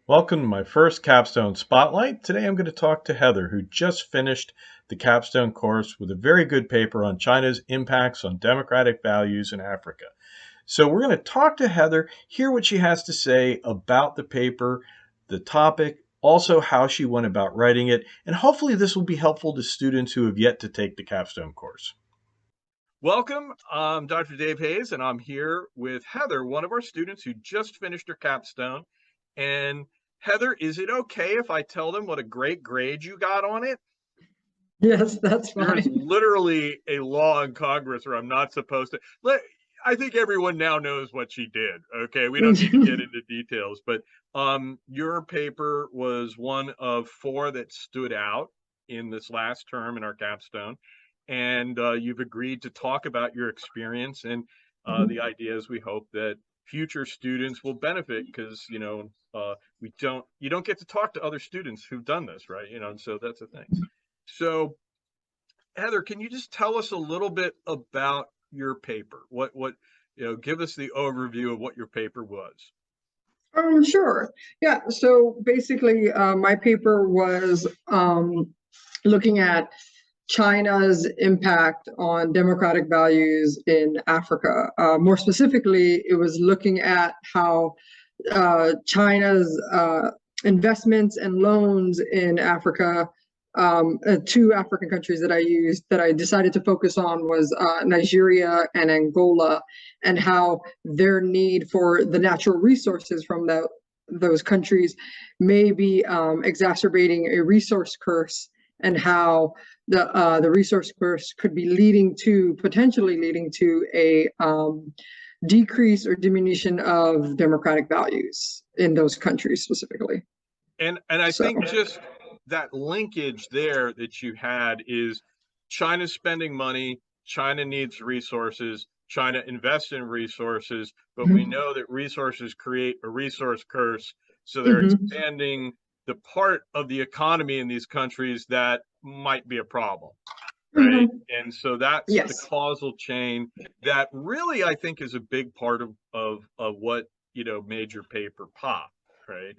Welcome to my first Capstone Spotlight. Today I'm going to talk to Heather, who just finished the Capstone course with a very good paper on China's impacts on democratic values in Africa. So we're going to talk to Heather, hear what she has to say about the paper, the topic, also how she went about writing it, and hopefully this will be helpful to students who have yet to take the Capstone course. Welcome, I'm Dr. Dave Hayes, and I'm here with Heather, one of our students who just finished her capstone. And Heather, is it okay if I tell them what a great grade you got on it? Yes, that's There is fine. literally a law in Congress where I'm not supposed to. I think everyone now knows what she did. Okay, we don't need to get into details, but your paper was one of four that stood out in this last term in our capstone, and you've agreed to talk about your experience and the ideas. We hope that future students will benefit because you don't get to talk to other students who've done this, right? And so that's the thing. So Heather, can you just tell us a little bit about your paper? Give us the overview of what your paper was. Sure. Yeah. So basically, my paper was looking at China's impact on democratic values in Africa. More specifically, it was looking at how China's investments and loans in Africa. Two African countries that I decided to focus on was Nigeria and Angola, and how their need for the natural resources from those countries may be exacerbating a resource curse, and how the resource curse could be potentially leading to a decrease or diminution of democratic values in those countries specifically. And I think just that linkage there that you had is China's spending money, China needs resources, China invests in resources, but we know that resources create a resource curse. So they're expanding the part of the economy in these countries that might be a problem. Right. And so that's the causal chain that really, I think, is a big part of what, made your paper pop. Right.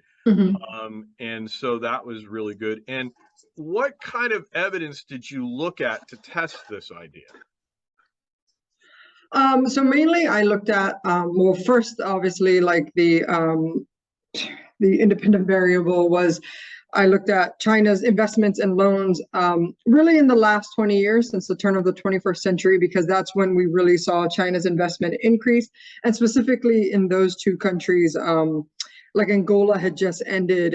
And so that was really good. And what kind of evidence did you look at to test this idea? So mainly I looked at, well, first, obviously, like the independent variable was I looked at China's investments and loans really in the last 20 years, since the turn of the 21st century, because that's when we really saw China's investment increase. And specifically in those two countries, like Angola had just ended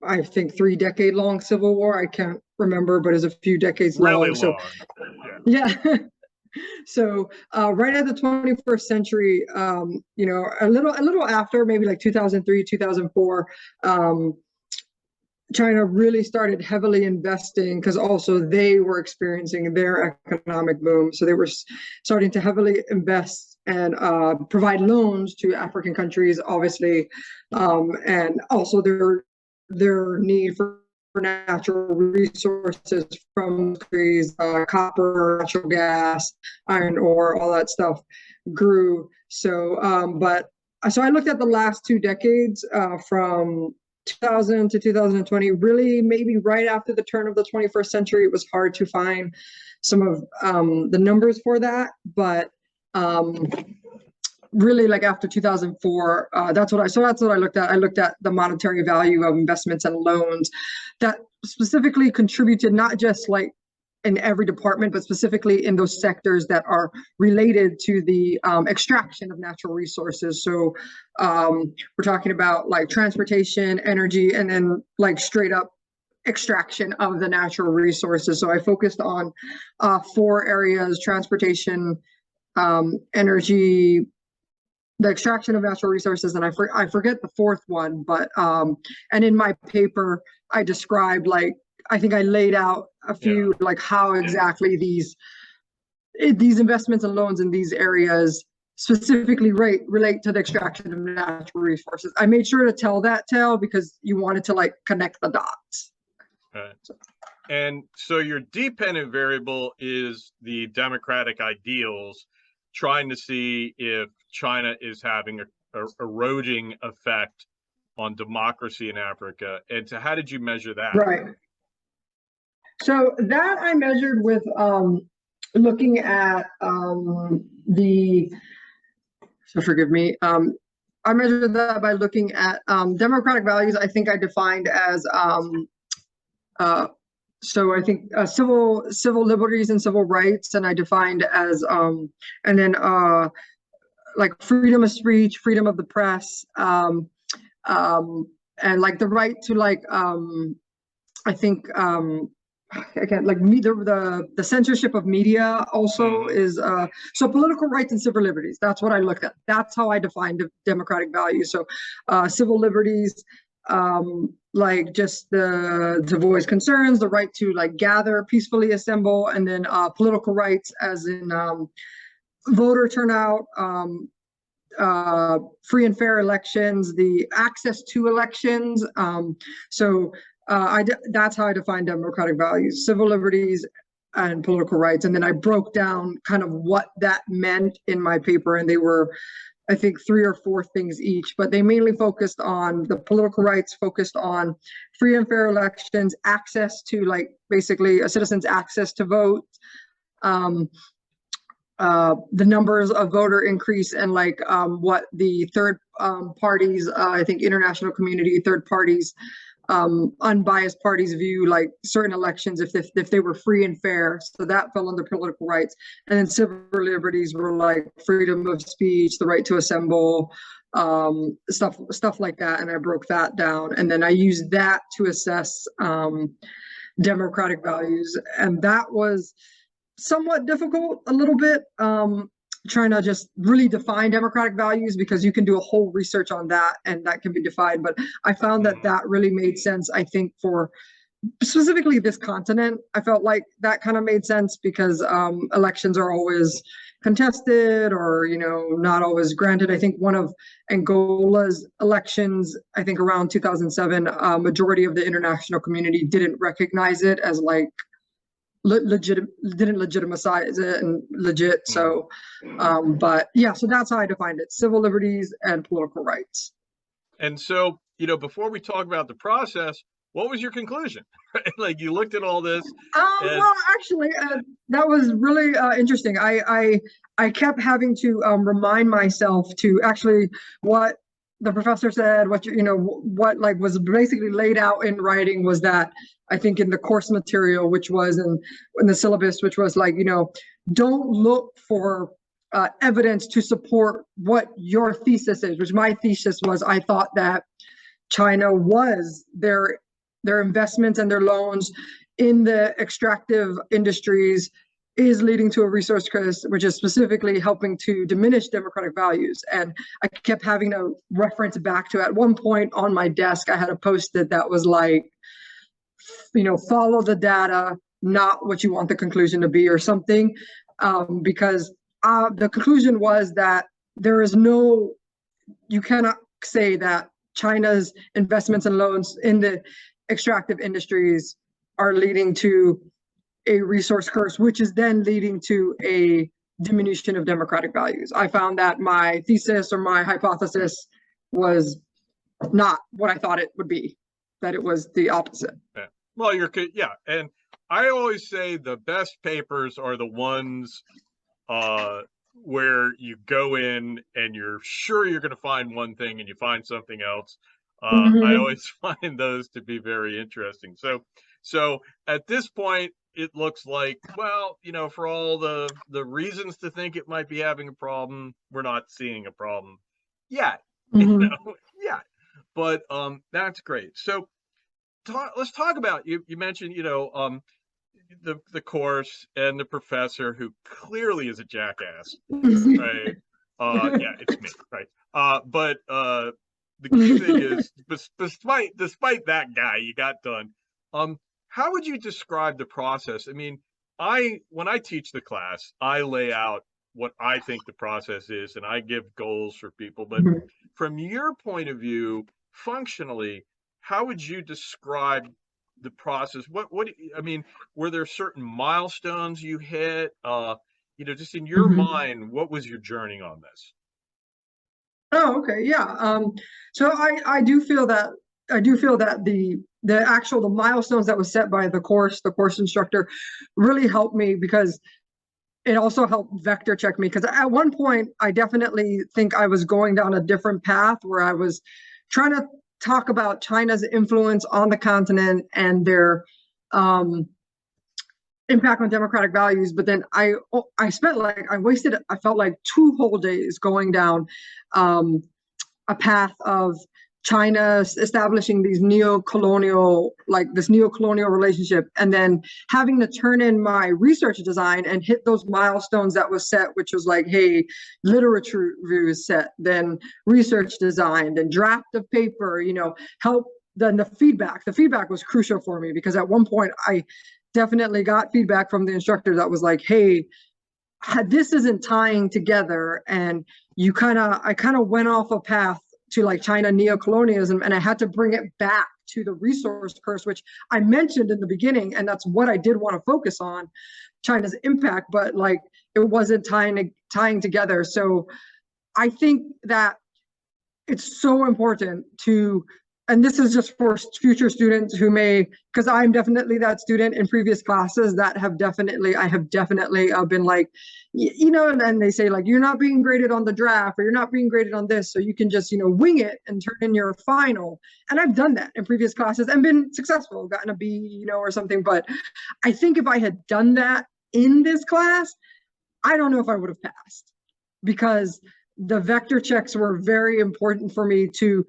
I think 3-decade-long civil war. I can't remember, but it's a few decades really long. So yeah. So right at the 21st century, a little after, maybe like 2003, 2004, China really started heavily investing, because also they were experiencing their economic boom. So they were starting to heavily invest and provide loans to African countries, obviously, and also their need for natural resources from countries, copper, natural gas, iron ore, all that stuff grew. So, so I looked at the last 2 decades from 2000 to 2020, really maybe right after the turn of the 21st century. It was hard to find some of the numbers for that, but really like after 2004, that's what I looked at. I looked at the monetary value of investments and loans that specifically contributed, not just like in every department, but specifically in those sectors that are related to the extraction of natural resources. So we're talking about like transportation, energy, and then like straight up extraction of the natural resources. So I focused on 4 areas: transportation, energy, the extraction of natural resources, and I forget the fourth one, but and in my paper I described, like, I think I laid out a few, like how exactly these investments and loans in these areas specifically relate to the extraction of natural resources. I made sure to tell that tale because you wanted to like connect the dots. Right. And so your dependent variable is the democratic ideals, trying to see if China is having a eroding effect on democracy in Africa. And so how did you measure that? Right. So that I measured with looking at so forgive me. I measured that by looking at democratic values. I think I defined as so I think civil liberties and civil rights, and I defined as and then like freedom of speech, freedom of the press, and like the right to like I think again like the censorship of media also is so political rights and civil liberties. That's what I looked at. That's how I defined democratic values. So civil liberties, like just the to voice concerns, the right to like gather, peacefully assemble, and then political rights as in voter turnout, free and fair elections, the access to elections. That's how I define democratic values: civil liberties and political rights. And then I broke down kind of what that meant in my paper, and they were, I think, 3 or 4 things each, but they mainly focused on the political rights, focused on free and fair elections, access to like basically a citizen's access to vote, the numbers of voter increase, and like what the third parties, I think international community, third parties, unbiased parties view like certain elections if they were free and fair. So that fell under political rights. And then civil liberties were like freedom of speech, the right to assemble, stuff like that. And I broke that down, and then I used that to assess democratic values. And that was somewhat difficult a little bit, trying to just really define democratic values, because you can do a whole research on that and that can be defined. But I found that that really made sense, I think, for specifically this continent. I felt like that kind of made sense because elections are always contested, or not always granted. I think one of Angola's elections, I think around 2007, majority of the international community didn't recognize it as like didn't legitimize it and legit. So but yeah, so that's how I defined it: civil liberties and political rights. And so, before we talk about the process, what was your conclusion? Like, you looked at all this. Well, actually, that was really interesting. I kept having to remind myself to actually what the professor said, what like was basically laid out in writing, was that I think in the course material, which was in the syllabus, which was like, don't look for evidence to support what your thesis is, which my thesis was, I thought that China was their investments and their loans in the extractive industries is leading to a resource crisis, which is specifically helping to diminish democratic values. And I kept having to reference back to, at one point on my desk, I had a post-it that was like, follow the data, not what you want the conclusion to be, or something, because the conclusion was that you cannot say that China's investments and loans in the extractive industries are leading to a resource curse, which is then leading to a diminution of democratic values. I found that my thesis or my hypothesis was not what I thought it would be, that it was the opposite. Yeah. Well, and I always say the best papers are the ones where you go in and you're sure you're going to find one thing and you find something else. I always find those to be very interesting. So at this point, it looks like, well, for all the reasons to think it might be having a problem, we're not seeing a problem yet. Yeah. But that's great. So let's talk about, you mentioned, the course and the professor, who clearly is a jackass, right? Yeah, it's me, right? But the key thing is, despite that guy, you got done. How would you describe the process? I mean, when I teach the class, I lay out what I think the process is, and I give goals for people. But from your point of view, functionally, how would you describe the process? I mean, were there certain milestones you hit? Just in your mind, what was your journey on this? Oh, okay, yeah. So I do feel that the milestones that was set by the course instructor really helped me, because it also helped vector check me, because at one point I definitely think I was going down a different path where I was trying to talk about China's influence on the continent and their um, impact on democratic values. But then I felt like 2 whole days going down a path of China establishing this neo-colonial relationship, and then having to turn in my research design and hit those milestones that was set, which was like, hey, literature review is set, then research design, then draft of paper, help. Then the feedback was crucial for me, because at one point I definitely got feedback from the instructor that was like, hey, this isn't tying together, and I kind of went off a path to like China neocolonialism, and I had to bring it back to the resource curse, which I mentioned in the beginning, and that's what I did want to focus on, China's impact, but like it wasn't tying together. So I think that it's so important to, and this is just for future students who may, because I'm definitely that student in previous classes that I have definitely been like, and then they say like, you're not being graded on the draft, or you're not being graded on this, so you can just, wing it and turn in your final. And I've done that in previous classes and been successful, gotten a B, or something. But I think if I had done that in this class, I don't know if I would have passed, because the vector checks were very important for me to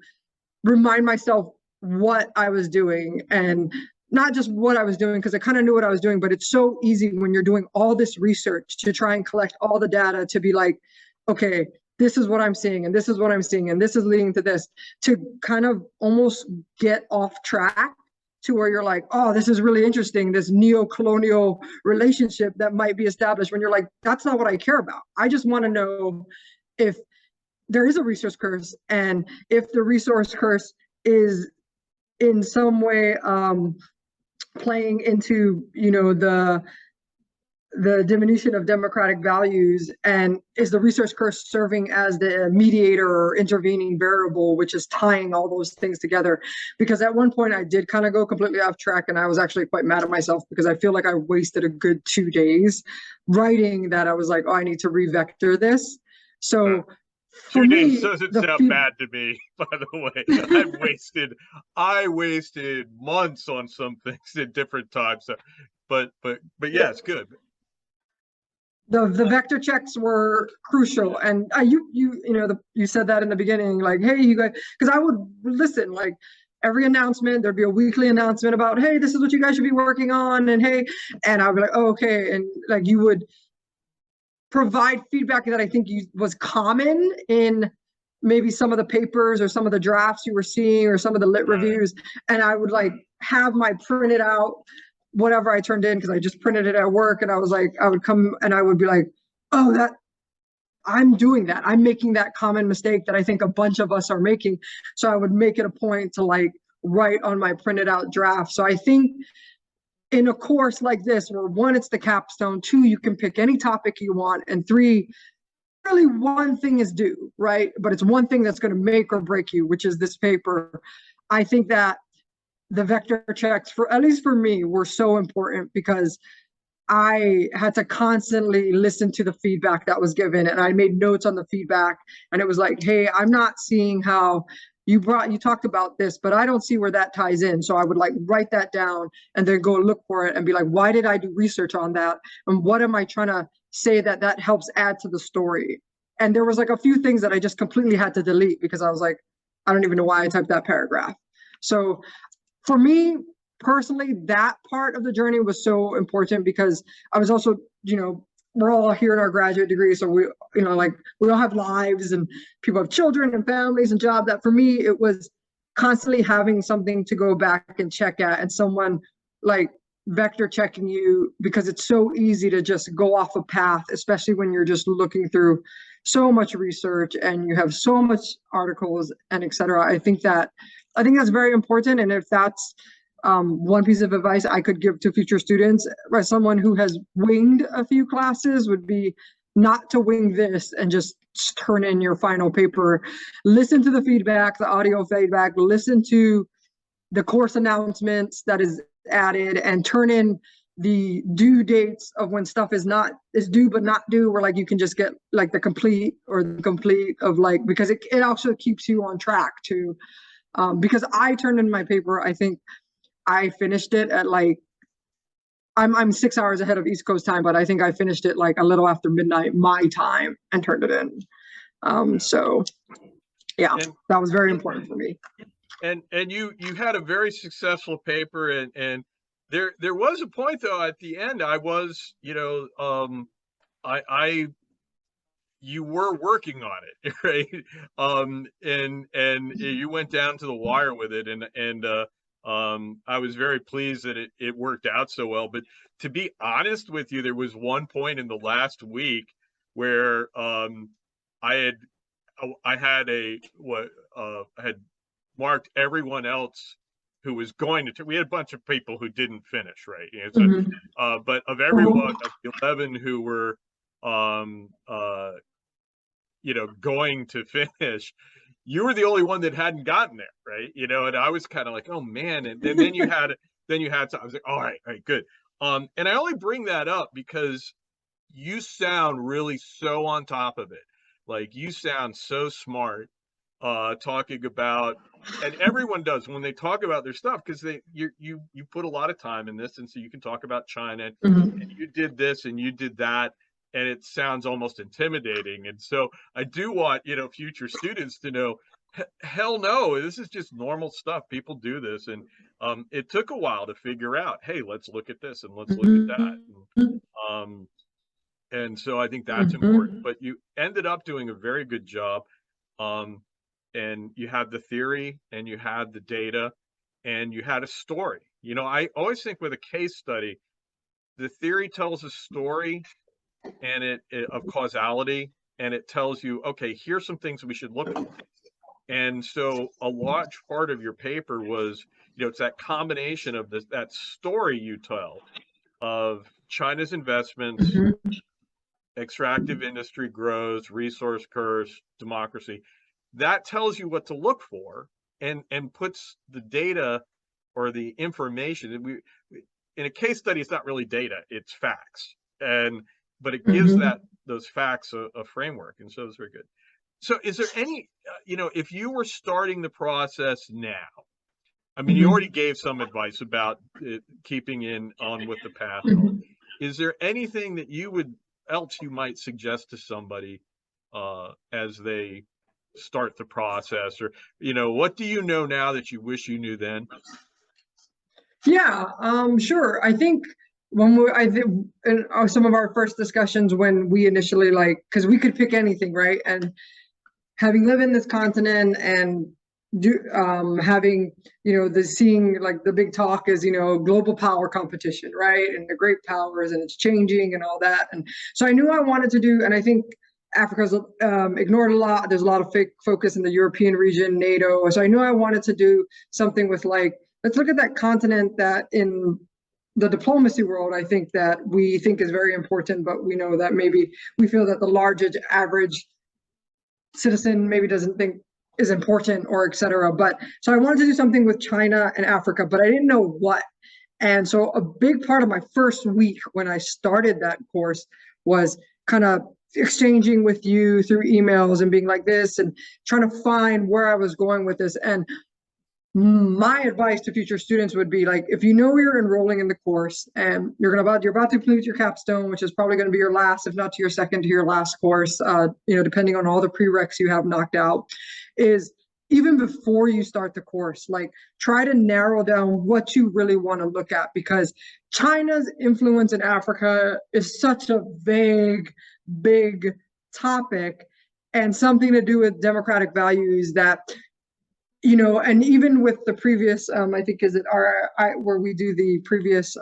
remind myself what I was doing, and not just what I was doing, because I kind of knew what I was doing, but it's so easy when you're doing all this research to try and collect all the data to be like, okay, this is what I'm seeing, and this is what I'm seeing, and this is leading to this, to kind of almost get off track to where you're like, oh, this is really interesting, this neo-colonial relationship that might be established, when you're like, that's not what I care about. I just want to know if there is a resource curse, and if the resource curse is in some way playing into the diminution of democratic values, and is the resource curse serving as the mediator or intervening variable, which is tying all those things together. Because at one point I did kind of go completely off track, and I was actually quite mad at myself, because I feel like I wasted a good 2 days writing that. I was like, oh, I need to revector this. So for 2 days me, doesn't sound bad to me, by the way. I wasted months on some things at different times. So, but yeah, it's good. The vector checks were crucial, and you said that in the beginning, like, hey, you guys, because I would listen, like, every announcement, there'd be a weekly announcement about, hey, this is what you guys should be working on, and hey, and I'd be like, oh, okay, and like you would provide feedback that I think was common in maybe some of the papers or some of the drafts you were seeing, or some of the lit reviews, and I would like have my printed out whatever I turned in, because I just printed it at work, and I was like, I would come and I would be like, oh, that I'm doing that. I'm making that common mistake that I think a bunch of us are making. So I would make it a point to like write on my printed out draft. So I think in a course like this, where one, it's the capstone, two, you can pick any topic you want, and three, really one thing is due, right? But it's one thing that's going to make or break you, which is this paper. I think that the vector checks, for at least for me, were so important, because I had to constantly listen to the feedback that was given, and I made notes on the feedback, and it was like, hey, I'm not seeing how you talked about this, but I don't see where that ties in. So I would like write that down and then go look for it and be like, why did I do research on that? And what am I trying to say that helps add to the story? And there was like a few things that I just completely had to delete, because I was like, I don't even know why I typed that paragraph. So for me personally, that part of the journey was so important, because I was also, we're all here in our graduate degree, so we, like, we all have lives, and people have children and families and job. That for me, it was constantly having something to go back and check at, and someone like vector checking you, because it's so easy to just go off a path, especially when you're just looking through so much research and you have so much articles and etc. I think that's very important. And if that's one piece of advice I could give to future students, as someone who has winged a few classes, would be not to wing this and just turn in your final paper, listen to the feedback, the audio feedback, listen to the course announcements that is added, and turn in the due dates of when stuff is due but not due, where like you can just get like the complete of like, because it also keeps you on track too. Because I turned in my paper, I think I finished it at like, I'm 6 hours ahead of East Coast time, but I think I finished it like a little after midnight my time and turned it in. So yeah, that was very important for me. And you had a very successful paper, and there was a point though at the end. I was, you were working on it, right? And you went down to the wire with it, and I was very pleased that it worked out so well. But to be honest with you, there was one point in the last week where I had marked everyone else who was going to. We had a bunch of people who didn't finish, right? So, but of everyone, of the 11 who were going to finish, you were the only one that hadn't gotten there, right? And I was kind of like, oh man. And then you had to, I was like, all right, good. And I only bring that up because you sound really so on top of it. Like, you sound so smart, talking about, and everyone does when they talk about their stuff, because you put a lot of time in this, and so you can talk about China, and you did this and you did that, and it sounds almost intimidating. And so I do want, future students to know, hell no, this is just normal stuff. People do this. And it took a while to figure out, hey, let's look at this and let's look at that. And so I think that's important. But you ended up doing a very good job. And you had the theory, and you had the data, and you had a story. I always think with a case study, the theory tells a story, and of causality, and it tells you, okay, here's some things we should look for. And so a large part of your paper was, it's that combination of that story you tell of China's investments, extractive industry grows, resource curse, democracy. That tells you what to look for, and puts the data or the information. In a case study, it's not really data, it's facts. But it gives those facts a framework. And so it's very good. So is there any, if you were starting the process now, I mean, you already gave some advice about keeping on with the path. Is there anything that you might suggest to somebody as they start the process? Or, what do you know now that you wish you knew then? Yeah, sure. I think I think in some of our first discussions, when we initially, like, because we could pick anything, right? And having lived in this continent and having, seeing like the big talk is, global power competition, right? And the great powers, and it's changing and all that. And so I knew I wanted to do, and I think Africa's ignored a lot. There's a lot of fake focus in the European region, NATO. So I knew I wanted to do something with, like, let's look at that continent that in the diplomacy world, I think that we think is very important, but we know that maybe we feel that the largest average citizen maybe doesn't think is important, or et cetera. But so I wanted to do something with China and Africa, but I didn't know what. And so a big part of my first week when I started that course was kind of exchanging with you through emails and being like this, and trying to find where I was going with this. And my advice to future students would be, like, if you know you're enrolling in the course and you're about to complete your capstone, which is probably going to be your last, if not to your second to your last course, depending on all the prereqs you have knocked out, is even before you start the course, like, try to narrow down what you really want to look at, because China's influence in Africa is such a vague, big topic, and something to do with democratic values that, and even with the previous, I think, where we do the previous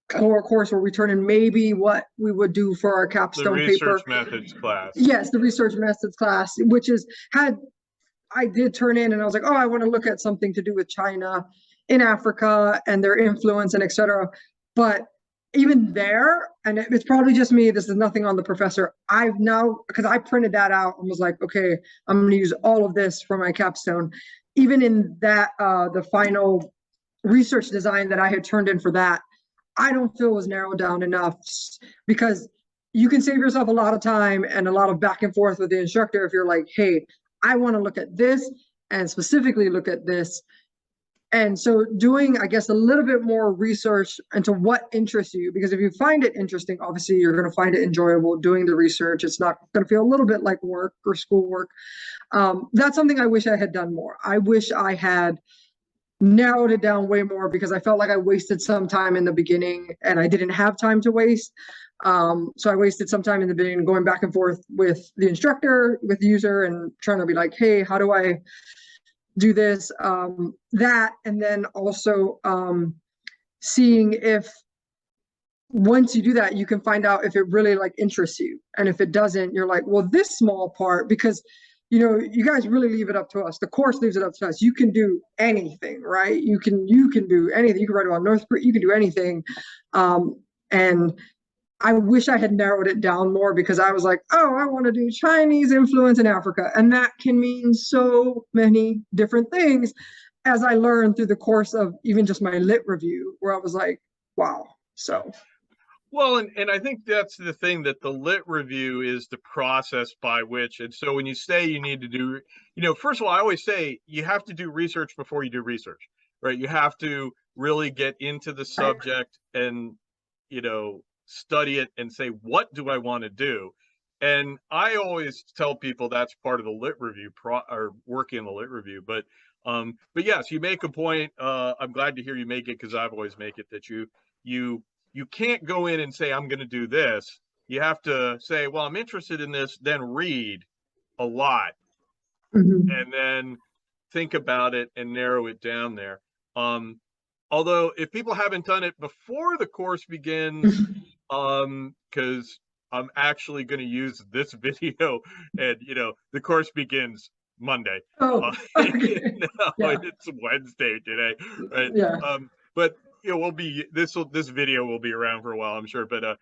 course where we turn in maybe what we would do for our capstone paper. The research methods class. Yes, the research methods class, which I did turn in, and I was like, oh, I want to look at something to do with China in Africa and their influence and et cetera. But even there, and it's probably just me, this is nothing on the professor. I've now, because I printed that out and was like, okay, I'm going to use all of this for my capstone. Even in that, the final research design that I had turned in for that, I don't feel was narrowed down enough, because you can save yourself a lot of time and a lot of back and forth with the instructor if you're like, hey, I want to look at this and specifically look at this. And so doing, I guess, a little bit more research into what interests you, because if you find it interesting, obviously you're going to find it enjoyable doing the research. It's not going to feel a little bit like work or schoolwork. That's something I wish I had done more. I wish I had narrowed it down way more, because I felt like I wasted some time in the beginning and I didn't have time to waste. So I wasted some time in the beginning going back and forth with the instructor, with the user, and trying to be like, hey, how do I do this, that, and then also seeing if once you do that, you can find out if it really like interests you. And if it doesn't, you're like, well, this small part, because you guys really leave it up to us. The course leaves it up to us. You can do anything, right? You can do anything. You can write about North Korea, you can do anything. And I wish I had narrowed it down more, because I was like, oh, I want to do Chinese influence in Africa. And that can mean so many different things, as I learned through the course of even just my lit review, where I was like, wow. So. Well, and I think that's the thing, that the lit review is the process by which, and so when you say you need to do, first of all, I always say you have to do research before you do research, right? You have to really get into the subject and, study it and say, what do I want to do? And I always tell people that's part of the lit review or working in the lit review. But yes, you make a point. I'm glad to hear you make it, because I've always make it that you can't go in and say, I'm going to do this. You have to say, well, I'm interested in this, then read a lot, and then think about it and narrow it down there. Although if people haven't done it before the course begins, because I'm actually going to use this video, and the course begins Monday. Oh, okay. No, it's Wednesday today, right? Yeah. But we'll be this video will be around for a while, I'm sure. But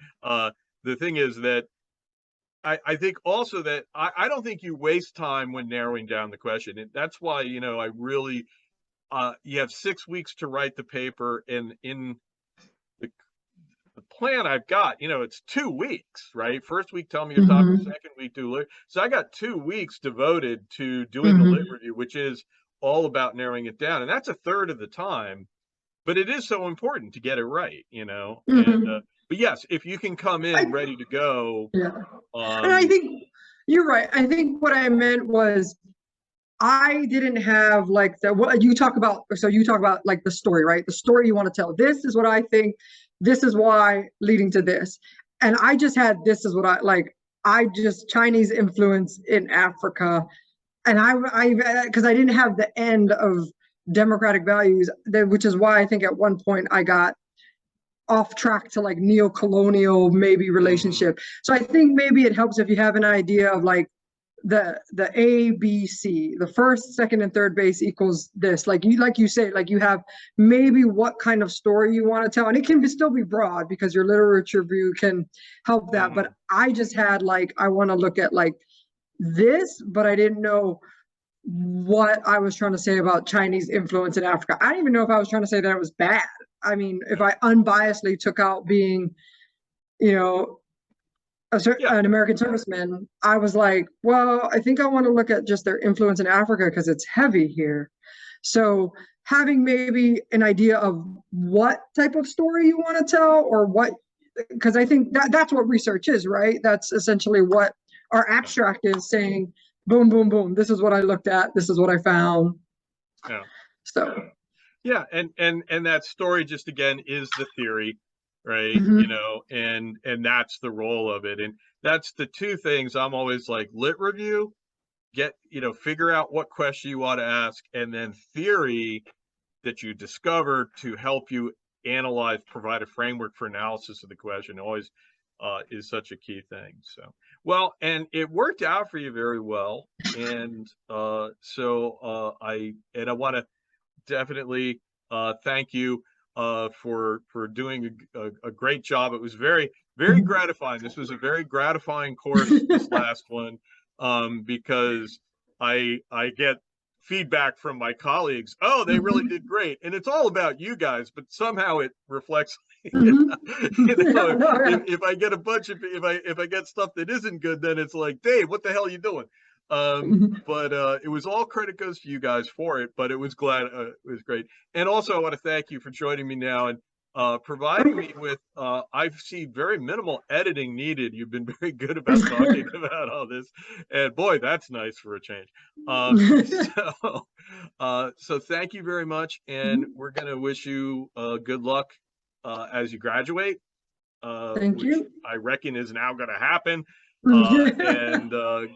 the thing is that I think also that I don't think you waste time when narrowing down the question, and that's why I really you have 6 weeks to write the paper, and in the plan I've got, it's 2 weeks, right? First week, tell me your topic. Second week, do lit. So I got 2 weeks devoted to doing the lit review, which is all about narrowing it down. And that's a third of the time, but it is so important to get it right, And, but yes, if you can come in ready to go. Yeah. And I think you're right. I think what I meant was, I didn't have like what you talk about. So you talk about like the story, right? The story you want to tell. This is what I think. This is why leading to this. And I just had, this is what I like. I just Chinese influence in Africa. And because I didn't have the end of democratic values, which is why I think at one point I got off track to like neo-colonial maybe relationship. So I think maybe it helps if you have an idea of like the A, B, C, the first, second, and third base equals this. Like you say, like you have maybe what kind of story you want to tell, and it can still be broad, because your literature review can help that. But I just had like, I want to look at like this, but I didn't know what I was trying to say about Chinese influence in Africa. I didn't even know if I was trying to say that it was bad. I mean, if I unbiasedly took out being, an American serviceman, I was like, well, I think I want to look at just their influence in Africa, because it's heavy here. So having maybe an idea of what type of story you want to tell, or what, because I think that's what research is, right? That's essentially what our abstract is, saying, boom, boom, boom. This is what I looked at. This is what I found. Yeah. So. Yeah, and that story just again is the theory, right? And that's the role of it, and that's the two things I'm always like: lit review, figure out what question you want to ask, and then theory that you discover to help you analyze, provide a framework for analysis of the question. Always is such a key thing. So well, and it worked out for you very well, and so I want to definitely thank you. for doing a great job. It was very gratifying. This was a very gratifying course, this last one, because I get feedback from my colleagues. Oh, they really did great, and it's all about you guys. But somehow it reflects. If I get a bunch of if I get stuff that isn't good, then it's like, Dave, what the hell are you doing? But it was all credit goes to you guys for it. But it was it was great. And also, I want to thank you for joining me now and providing me with. I see very minimal editing needed. You've been very good about talking about all this, and boy, that's nice for a change. So thank you very much, and we're going to wish you good luck as you graduate, Thank which you. I reckon is now going to happen. And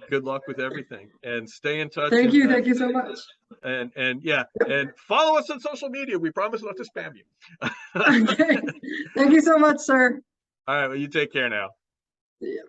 good luck with everything, and stay in touch. Thank you. Thank you so much. And yeah, and follow us on social media. We promise not to spam you. Okay. Thank you so much, sir. All right, well, you take care now. Yeah.